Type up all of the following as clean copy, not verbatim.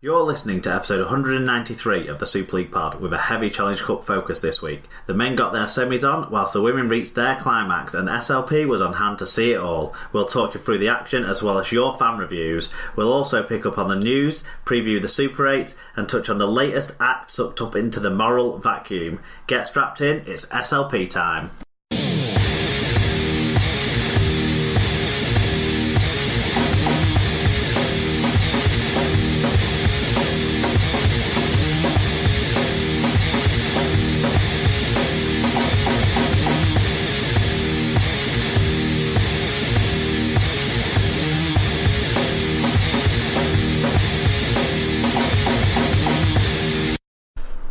You're listening to episode 193 of the Super League Pod with a heavy Challenge Cup focus this week. The men got their semis on whilst the women reached their climax, and SLP was on hand to see it all. We'll talk you through the action as well as your fan reviews. We'll also pick up on the news, preview the Super 8s and touch on the latest act sucked up into the moral vacuum. Get strapped in, it's SLP time.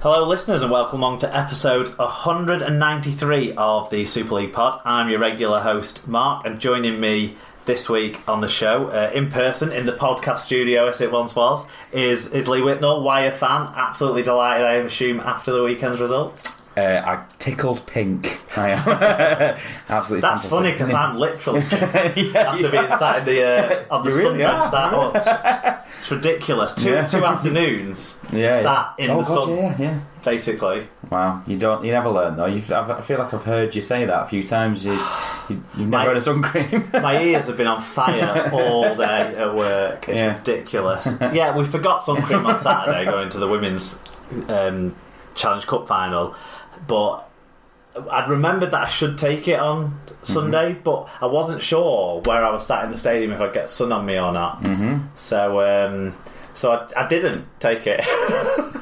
Hello listeners and welcome along to episode 193 of the Super League Pod. I'm your regular host Mark, and joining me this week on the show, in person in the podcast studio as it once was, is Leigh Whitnell, Wire fan. Absolutely delighted, I assume, after the weekend's results. I tickled pink. I am absolutely. That's fantastic. funny because I'm literally after being sat in the on the sun start. It's ridiculous. Two afternoons sat in the sun. Basically. Wow, you never learn though. I feel like I've heard you say that a few times. You've never heard of sun cream. My ears have been on fire all day at work. It's ridiculous. Yeah, we forgot sun cream on Saturday going to the women's Challenge Cup final, but I'd remembered that I should take it on Sunday, but I wasn't sure where I was sat in the stadium if I'd get sun on me or not. So I didn't take it.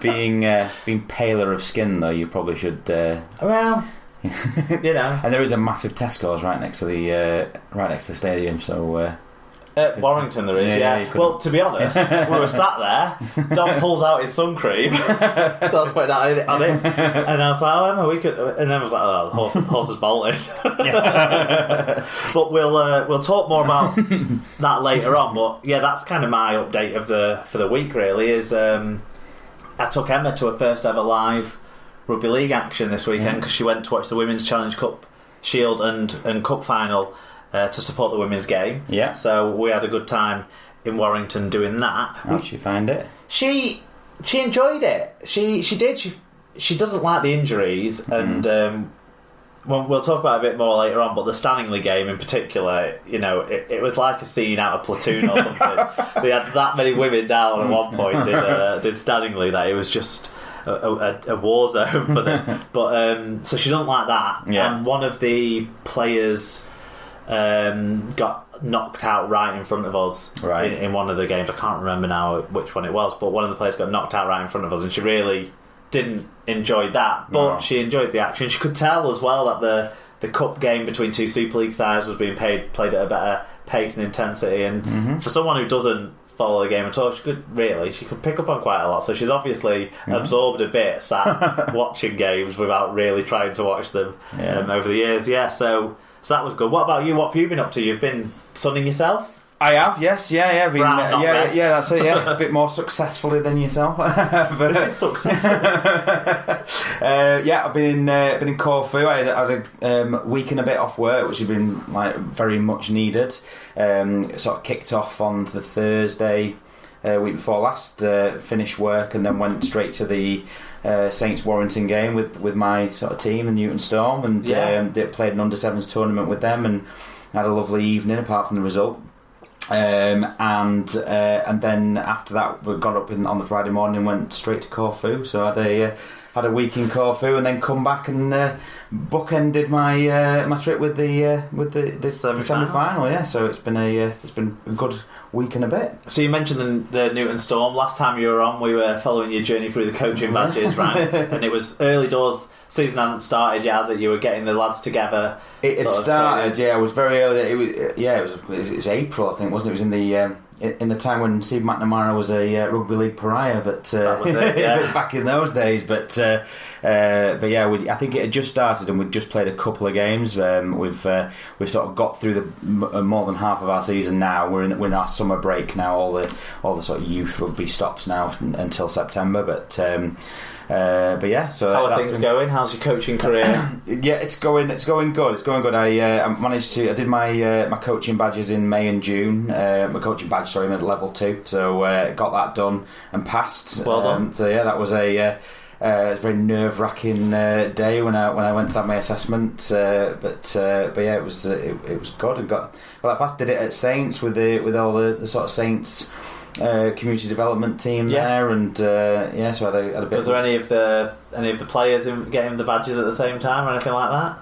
Being paler of skin though, you probably should. Well, you know. And there is a massive Tesco's right next to the stadium, so. At Warrington there is, yeah. Well, to be honest, we were sat there, Dom pulls out his sun cream, starts putting that on it, and I was like, oh Emma, we could, and then I was like, oh, the horse has bolted. But we'll talk more about that later on, but yeah, that's kind of my update for the week really, is I took Emma to her first ever live rugby league action this weekend because she went to watch the Women's Challenge Cup Shield and Cup final to support the women's game. Yeah. So we had a good time in Warrington doing that. How did she find it? She enjoyed it. She did. She doesn't like the injuries, and we'll talk about it a bit more later on. But the Stanningley game in particular, you know, it was like a scene out of Platoon or something. They had that many women down at one point. Did Stanningley that it was just a war zone for them. But so she doesn't like that. Yeah. And one of the players got knocked out right in front of us in one of the games. I can't remember now which one it was, but one of the players got knocked out right in front of us, and she really didn't enjoy that, but she enjoyed the action. She could tell as well that the cup game between two Super League sides was being played at a better pace and intensity, and for someone who doesn't follow the game at all, she could pick up on quite a lot. So she's obviously absorbed a bit, sat watching games without really trying to watch them over the years. So that was good. What about you? What have you been up to? You've been sunning yourself? I have, yes, yeah. Been, red. That's it. Yeah, a bit more successfully than yourself. This is successful. I've been in Corfu. I had a week and a bit off work, which has been like very much needed. Sort of kicked off on the Thursday week before last. Finished work and then went straight to the Saints Warrington game with my sort of team, the Newton Storm, and they played an under-7s tournament with them and had a lovely evening apart from the result. And then after that we got up on the Friday morning and went straight to Corfu. So I had a week in Corfu and then come back and bookended my trip with the semi-final. Yeah, so it's been a good week and a bit. So you mentioned the Newton Storm. Last time you were on, we were following your journey through the coaching badges, right? And it was early doors. Season hadn't started yet, has it? You were getting the lads together. It had started, It was very early. It was April, I think, wasn't it? It was in the time when Steve McNamara was a rugby league pariah, but that was it, back in those days. But I think it had just started, and we'd just played a couple of games. We've sort of got through more than half of our season now. We're in our summer break now. All the sort of youth rugby stops now until September, but. But yeah, so how are things going? How's your coaching career? Yeah, it's going good. It's going good. I managed to. I did my my coaching badges in May and June. My coaching badge, sorry, at level 2. So got that done and passed. Well done. So yeah, that was a very nerve-wracking day when I went to have my assessment. But yeah, it was good and got that passed. Did it at Saints with all the sort of Saints community development team there, and yeah, so I had a bit. Was there any of the players getting the badges at the same time or anything like that?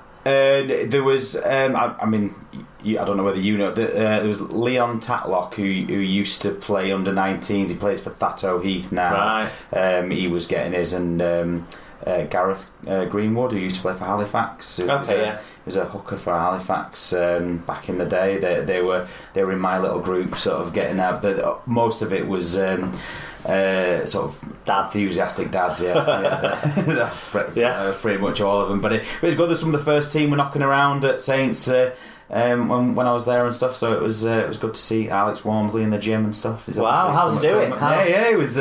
There was. I mean, I don't know whether you know. There was Leon Tatlock who used to play under 19s. He plays for Thatto Heath now. Right. He was getting his, and Gareth Greenwood, who used to play for Halifax. He was a hooker for Halifax back in the day. They were in my little group, sort of getting that. But most of it was sort of enthusiastic dads. Yeah, pretty much all of them. But it was good that some of the first team were knocking around at Saints. When I was there and stuff, so it was good to see Alex Walmsley in the gym and stuff. Wow, how's he doing? Yeah, it was.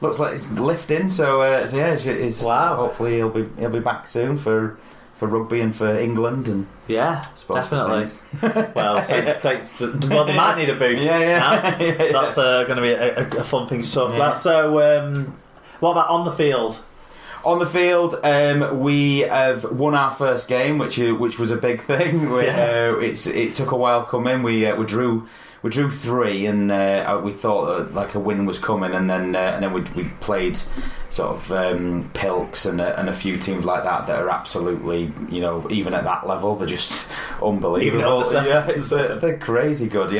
Looks like he's lifting. So yeah, wow. Hopefully he'll be back soon for rugby and for England and definitely. Well, Saints, well, they might need a boost. Yeah. That's going to be a fun thing to talk about. So, what about on the field? On the field, we have won our first game, which was a big thing. It took a while coming. We drew 3, and we thought like a win was coming, and then we played sort of Pilks and a few teams like that are absolutely, even at that level, they're just unbelievable. They're crazy good.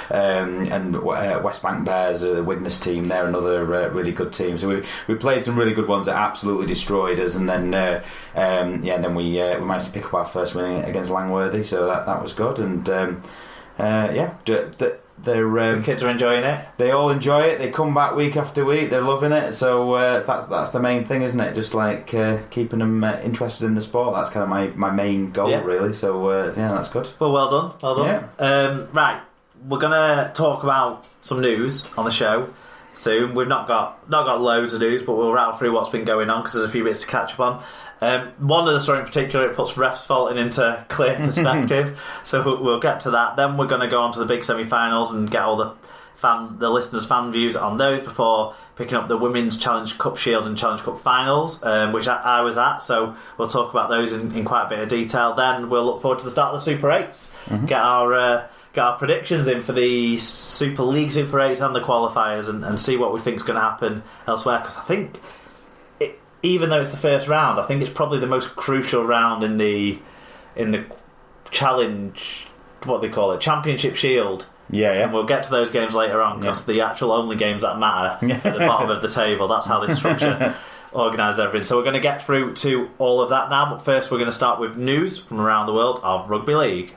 And West Bank Bears, the Widnes team, they're another really good team. So we played some really good ones that absolutely destroyed us, and then then we managed to pick up our first win against Langworthy, so that was good. And the kids are enjoying it. They all enjoy it. They come back week after week. They're loving it. So that's the main thing, isn't it? Just like keeping them interested in the sport. That's kind of my main goal, really. So that's good. Well done. Yeah. Right, we're gonna talk about some news on the show soon. We've not got loads of news, but we'll rattle through what's been going on because there's a few bits to catch up on. One of the story in particular, it puts refs faulting into clear perspective, so we'll get to that. Then we're going to go on to the big semi-finals and get all the listeners' fan views on those before picking up the Women's Challenge Cup Shield and Challenge Cup finals, which I was at, so we'll talk about those in quite a bit of detail. Then we'll look forward to the start of the Super 8s, get our predictions in for the Super League, Super 8s and the qualifiers, and see what we think is going to happen elsewhere, because I think even though it's the first round, I think it's probably the most crucial round in the challenge, what they call it, Championship Shield. Yeah. And we'll get to those games later on, because the actual only games that matter at the bottom of the table. That's how they structure organise everything. So we're going to get through to all of that now, but first we're going to start with news from around the world of rugby league.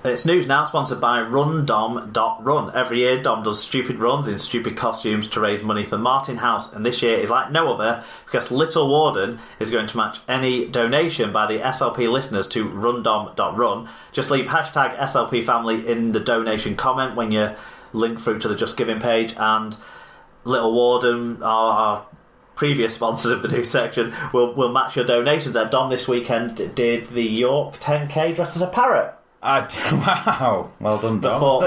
It's news now sponsored by RunDom.Run. Every year, Dom does stupid runs in stupid costumes to raise money for Martin House, and this year is like no other because Little Warden is going to match any donation by the SLP listeners to RunDom.Run. Just leave hashtag SLP family in the donation comment when you link through to the Just Giving page, and Little Warden, our previous sponsors of the news section, will match your donations. Dom this weekend did the York 10k dressed as a parrot. Wow, well done, Dom. Before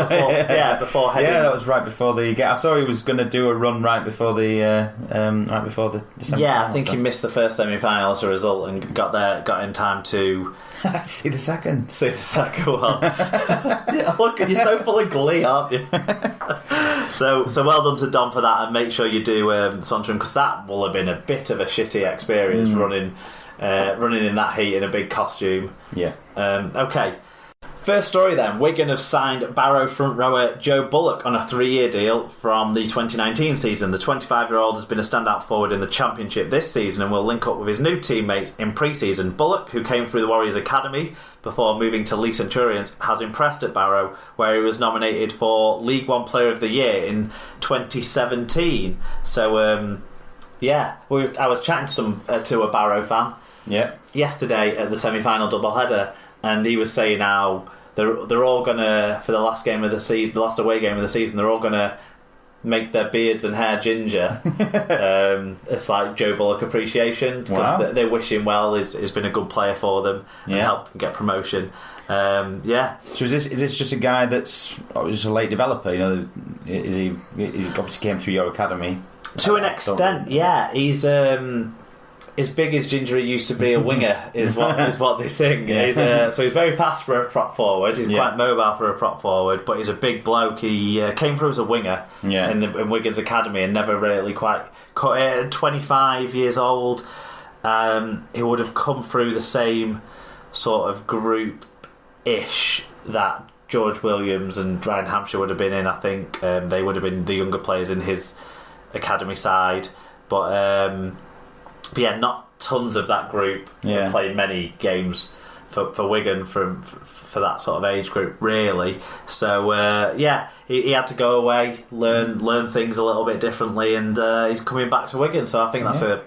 heading. Yeah, that was right before the. I saw he was going to do a run right before the semi-finals. Yeah, I think he missed the first semi-final as a result, and got in time to see the second one. Yeah, look, you're so full of glee, aren't you? So well done to Dom for that, and make sure you do sponsor him, because that will have been a bit of a shitty experience running in that heat in a big costume. Yeah. Okay. First story then, Wigan have signed Barrow front rower Joe Bullock on a 3-year deal from the 2019 season. The 25-year-old has been a standout forward in the Championship this season and will link up with his new teammates in pre-season. Bullock, who came through the Warriors Academy before moving to Leigh Centurions, has impressed at Barrow, where he was nominated for League One Player of the Year in 2017. So, I was chatting to a Barrow fan yesterday at the semi-final doubleheader, and he was saying how they're all gonna, for the last game of the season, the last away game of the season, they're all gonna make their beards and hair ginger. It's like Joe Bullock appreciation, because they wish him well. He's been a good player for them and helped them get promotion. So is this just a guy that's just a late developer? You know, he obviously came through your academy to an extent. Yeah, he's as big as Ginger used to be a winger is what they sing. So he's very fast for a prop forward. He's quite mobile for a prop forward, but he's a big bloke. He came through as a winger in Wigan's academy and never really quite cut it. 25 years old, he would have come through the same sort of group-ish that George Williams and Ryan Hampshire would have been in. I think they would have been the younger players in his academy side, but yeah, not tons of that group. Played many games for Wigan for that sort of age group, really. So he had to go away, learn things a little bit differently, and he's coming back to Wigan. So I think that's a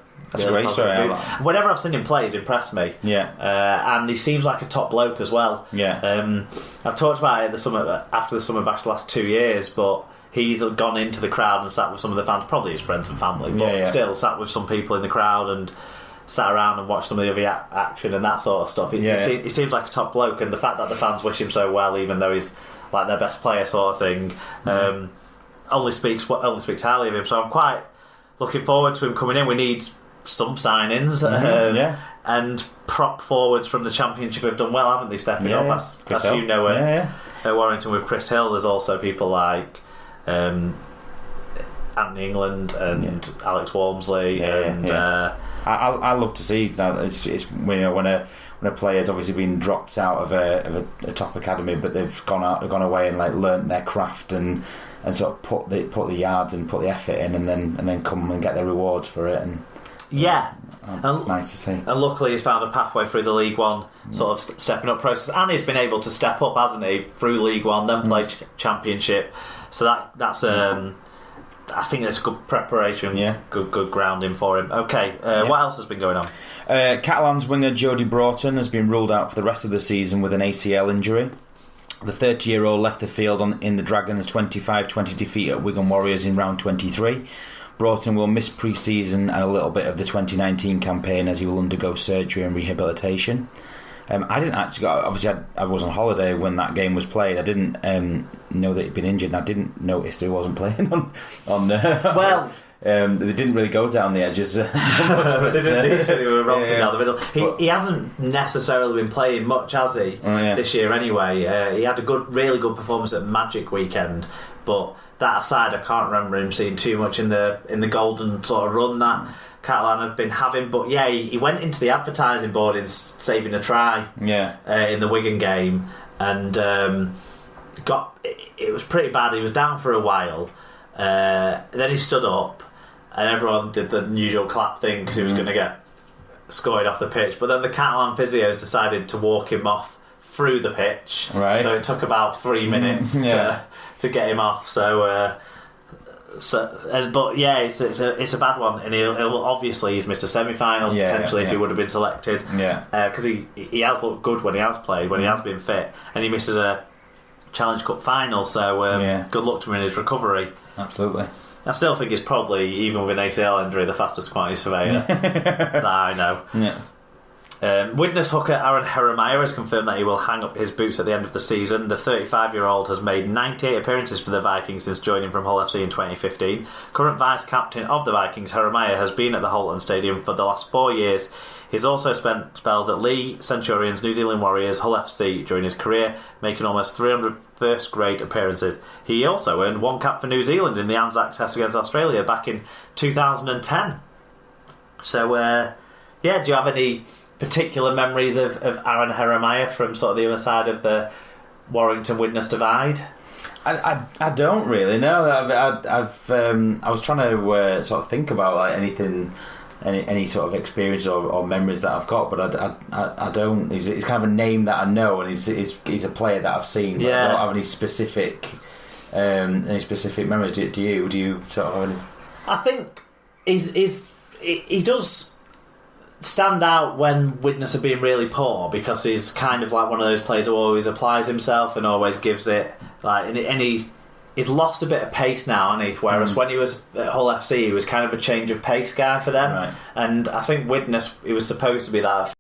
great story. Whenever I've seen him play, he's impressed me. And he seems like a top bloke as well. I've talked about it after the summer bash the last 2 years, but he's gone into the crowd and sat with some of the fans, probably his friends and family, but still sat with some people in the crowd and sat around and watched some of the action and that sort of stuff. He seems like a top bloke, and the fact that the fans wish him so well, even though he's like their best player sort of thing, only speaks highly of him. So I'm quite looking forward to him coming in. We need some signings, and prop forwards from the Championship have done well, haven't they, stepping up? As you know, at Warrington with Chris Hill, there's also people like Anthony England and Alex Walmsley I love to see that. It's when a player's obviously been dropped out of a top academy, but they've gone away and like learnt their craft and sort of put the yards and put the effort in, and then come and get their rewards for it. And it's nice to see. And luckily he's found a pathway through the League One sort of stepping up process, and he's been able to step up, hasn't he, through League One, then play Championship. So that's I think that's good preparation, good grounding for him. Okay, what else has been going on? Catalan's winger Jody Broughton has been ruled out for the rest of the season with an ACL injury. The 30-year-old left the field in the Dragons' 25-20 defeat at Wigan Warriors in round 23. Broughton will miss pre-season and a little bit of the 2019 campaign as he will undergo surgery and rehabilitation. I didn't actually obviously I was on holiday when that game was played. I didn't know that he'd been injured, and I didn't notice that he wasn't playing on well, they didn't really go down the edges. They didn't. They were romping down the middle. He hasn't necessarily been playing much, has he? This year anyway. He had a really good performance at Magic Weekend, but that aside, I can't remember him seeing too much in the golden sort of run that Catalan have been having. But he went into the advertising board in saving a try in the Wigan game, and it was pretty bad. He was down for a while, then he stood up and everyone did the usual clap thing because he was going to get scored off the pitch, but then the Catalan physios decided to walk him off through the pitch, so it took about 3 minutes to get him off. It's a bad one, and he'll obviously he's missed a semi-final potentially if he would have been selected, because he has looked good when he has played, when he has been fit, and he misses a Challenge Cup final, so good luck to him in his recovery. Absolutely. I still think he's probably, even with an ACL injury, the fastest quantity surveyor that I know. Widnes hooker Aaron Jeremiah has confirmed that he will hang up his boots at the end of the season. The 35-year-old has made 98 appearances for the Vikings since joining from Hull FC in 2015. Current vice-captain of the Vikings, Jeremiah has been at the Holton Stadium for the last 4 years. He's also spent spells at Leigh, Centurions, New Zealand Warriors, Hull FC during his career, making almost 300 first-grade appearances. He also earned one cap for New Zealand in the Anzac Test against Australia back in 2010. So, do you have any particular memories of Aaron Jeremiah from sort of the other side of the Warrington Widnes divide? I don't really know. I was trying to sort of think about like anything, any sort of experience or memories that I've got, but I don't. He's kind of a name that I know, and he's a player that I've seen. But I don't have any specific memories. Do you sort of have any? I think he does. stand out when Widnes are being really poor, because he's kind of like one of those players who always applies himself and always gives it. And he's lost a bit of pace now, hasn't he? Whereas when he was at Hull FC, he was kind of a change of pace guy for them. Right. And I think Widnes, he was supposed to be that